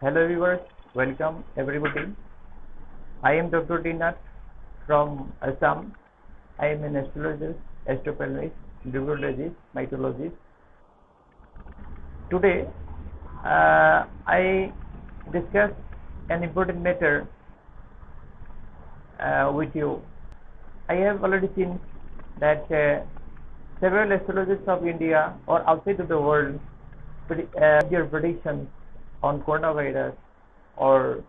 Hello viewers, welcome everybody. I am Dr. Dinath from Assam. I am an astrologist, astropreneur, numerologist, mythologist. Today, I discuss an important matter with you. I have already seen that several astrologers of India or outside of the world their predictions on coronavirus or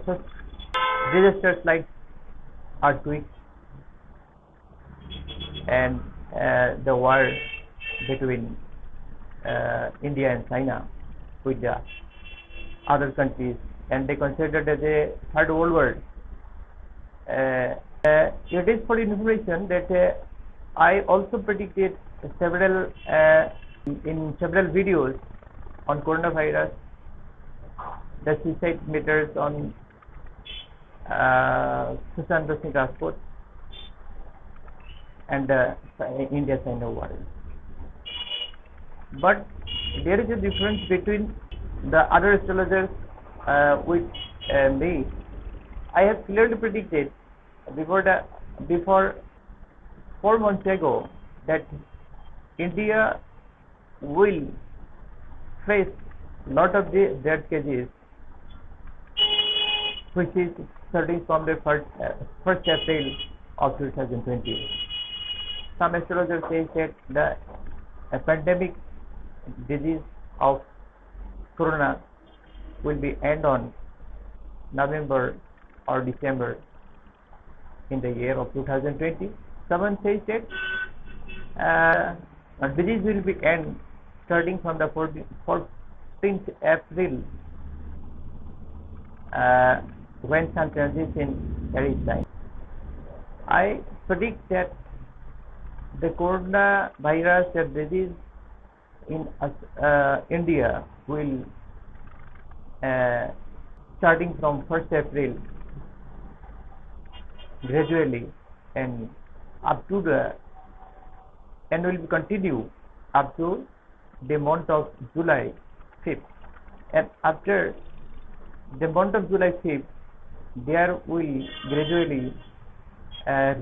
such disasters like earthquakes and the war between India and China with the other countries, and they consider it as a third world war. It is for information that I also predicted several in several videos on coronavirus, the suicide meters on Sushant Singh Rajput and India-China war. But there is a difference between the other astrologers with me. I have clearly predicted before 4 months ago that India will face lot of the death cases, which is starting from the 1st April of 2020. Some astrologers say that the pandemic disease of corona will be end on November or December in the year of 2020. Someone says that disease will be end starting from the 14th April when sun transits in Aries sign. I predict that the coronavirus disease in India will starting from 1st April gradually and up to will continue up to the month of July 5th, and after the month of July 5th there will gradually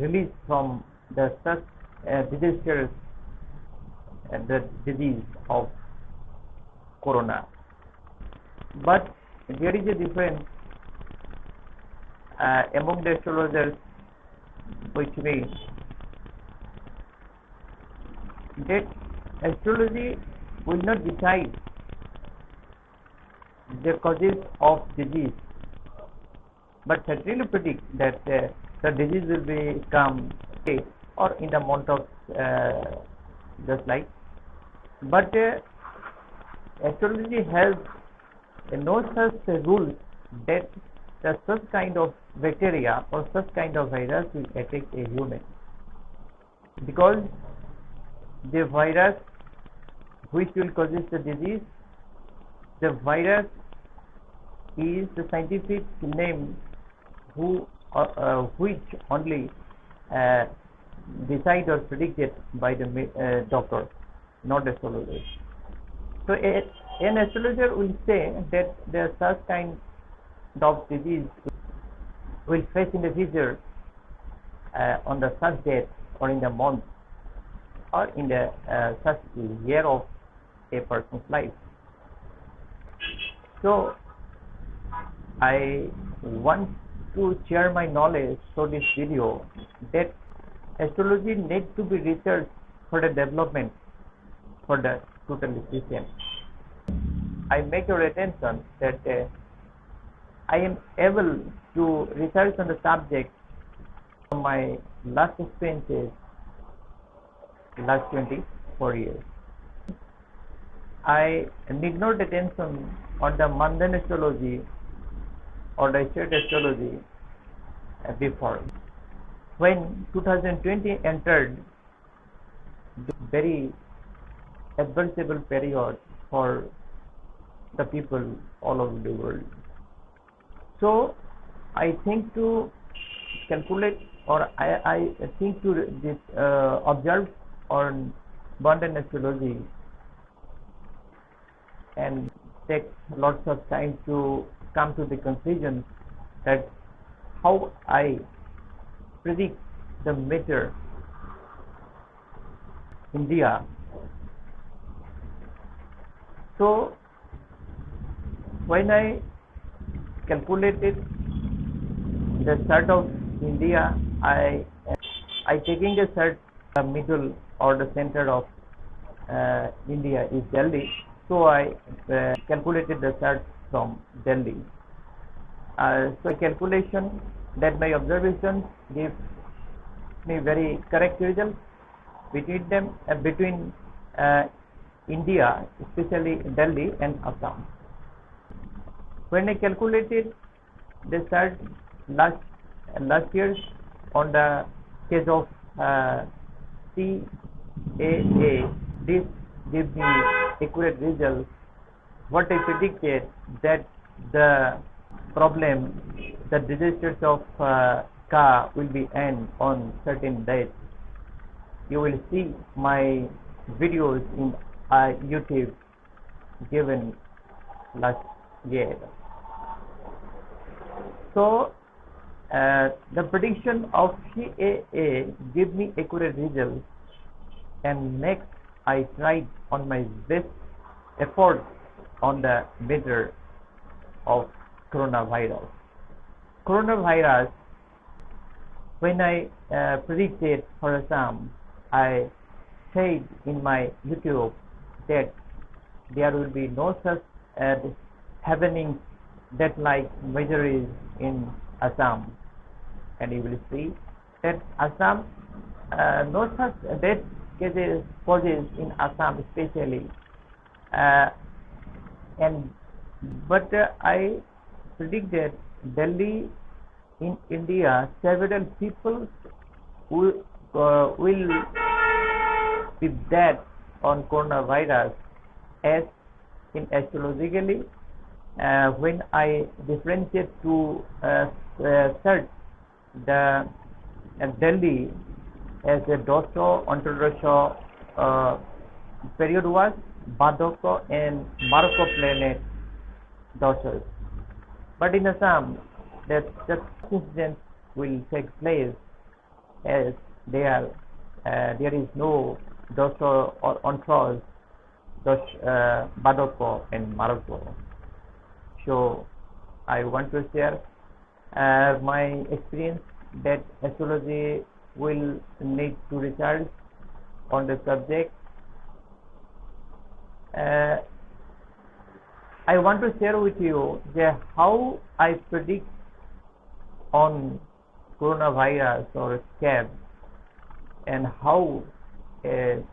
release from the such disasters the disease of corona. But there is a difference among the astrologers with me, that astrology will not decide the causes of disease, but certainly predict that the disease will become or in the month of just like. But astrology has no such rule that such kind of bacteria or such kind of virus will attack a human, because the virus which will cause the disease, the virus is the scientific name which only decided or predicted by the doctor, not astrologer. So an astrologer will say that there are such kind of disease will face in the future on the such date or in the month or in the such year of a person's life. So I want to share my knowledge through this video that astrology needs to be researched for the development for the total system. I make your attention that I am able to research on the subject from my last experiences, last 24 years. I need not attention on the mundane astrology or the state astrology before. When 2020 entered, the very adversible period for the people all over the world. So I think to calculate, or I think to observe on mundane astrology and take lots of time to come to the conclusion that how I predict the matter India. So when I calculated the start of India, I taking the start middle or the center of India is Delhi. So I calculated the start from Delhi. So calculation that my observation gives me very correct result between them between India, especially Delhi and Assam. When I calculated the start last years on the case of CAA, this gives me accurate results. What I predicted that the problem, the disasters of Ka will be end on certain date. You will see my videos in YouTube given last year. So the prediction of CAA gave me accurate results, and next I tried on my best effort on the matter of coronavirus. Coronavirus, when I predicted for Assam, I said in my YouTube that there will be no such happening that like measures in Assam, and you will see that Assam no such death cases causes in Assam especially, but I predicted Delhi in India several people will be dead on coronavirus, as in astrologically when I differentiate to search the Delhi as a Dosho, Antardosho period was Badoko and Marco planet doshas. But in Assam, that incident will take place as there is no Dosho or Antros, Badoko and Marco. So I want to share my experience that astrology will need to research on the subject. I want to share with you how I predict on coronavirus or scab, and how can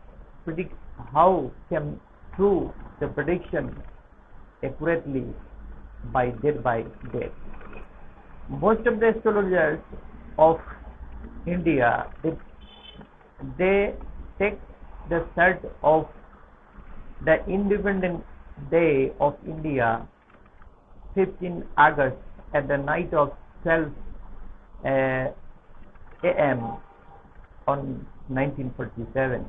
prove the prediction accurately by date. Most of the astrologers of India, they take the start of the Independence Day of India, 15 August, at the night of 12 a.m. on 1947.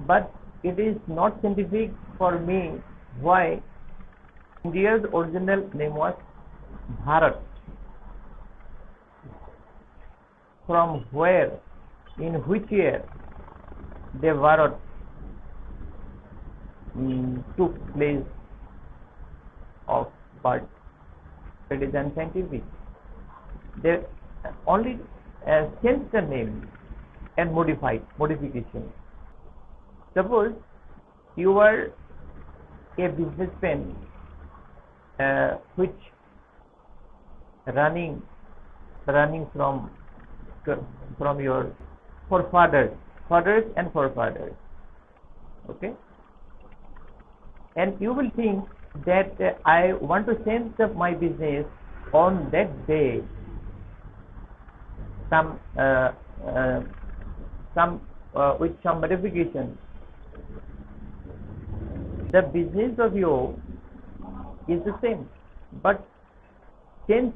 But it is not scientific for me why India's original name was Bharat. From where, in which year the Bharat took place of birth, it is unscientific. They only changed the name and modification. Suppose you are a businessman which running from your fathers and forefathers, okay, and you will think that I want to change my business on that day, with some modification. The business of you is the same, but change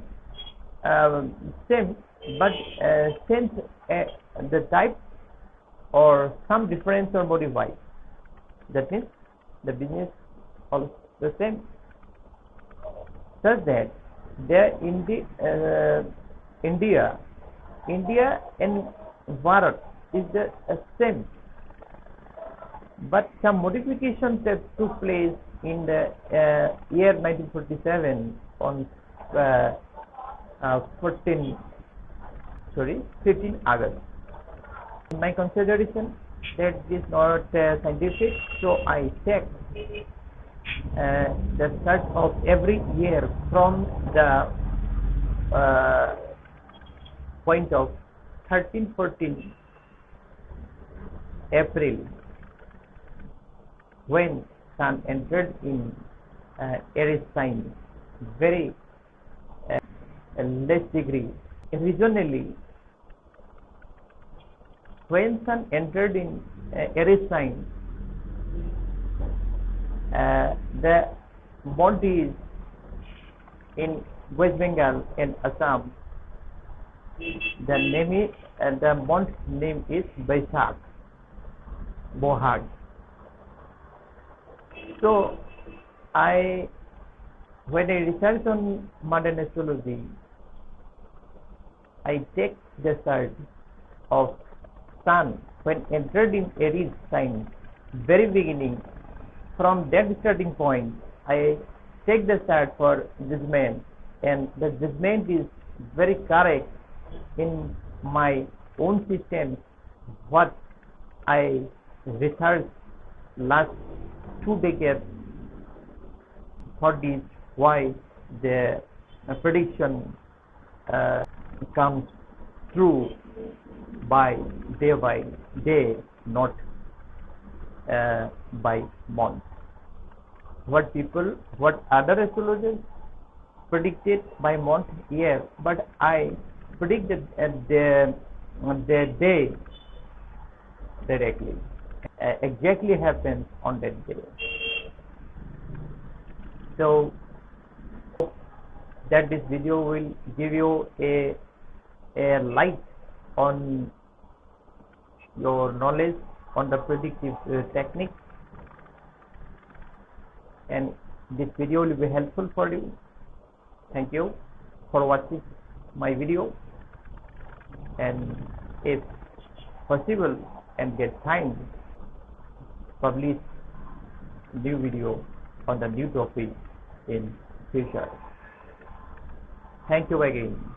the type or some difference or modify. That means the business the same, such that there in the India and Bharat is the same, but some modifications that took place in the year 1947 on 15 August. In my consideration that is not scientific, so I checked the start of every year from the point of 13-14 April, when Sun entered in Aries sign, very less degree. Regionally, when Sun entered in Aries sign, the month is in West Bengal and Assam. The month name is Baishakh, Bohag. So when I research on modern astrology, I take the chart of Sun when entered in Aries sign, very beginning. From that starting point, I take the chart for judgment, and the judgment is very correct in my own system. What I researched last 2 decades, for this why the prediction comes true by day, not by month. What other astrologers predicted by month, year, but I predicted at the day directly. Exactly happens on that day. So that this video will give you a light on your knowledge on the predictive technique, and this video will be helpful for you. Thank you for watching my video, and if possible and get time, publish new video on the new topic in future. Thank you again.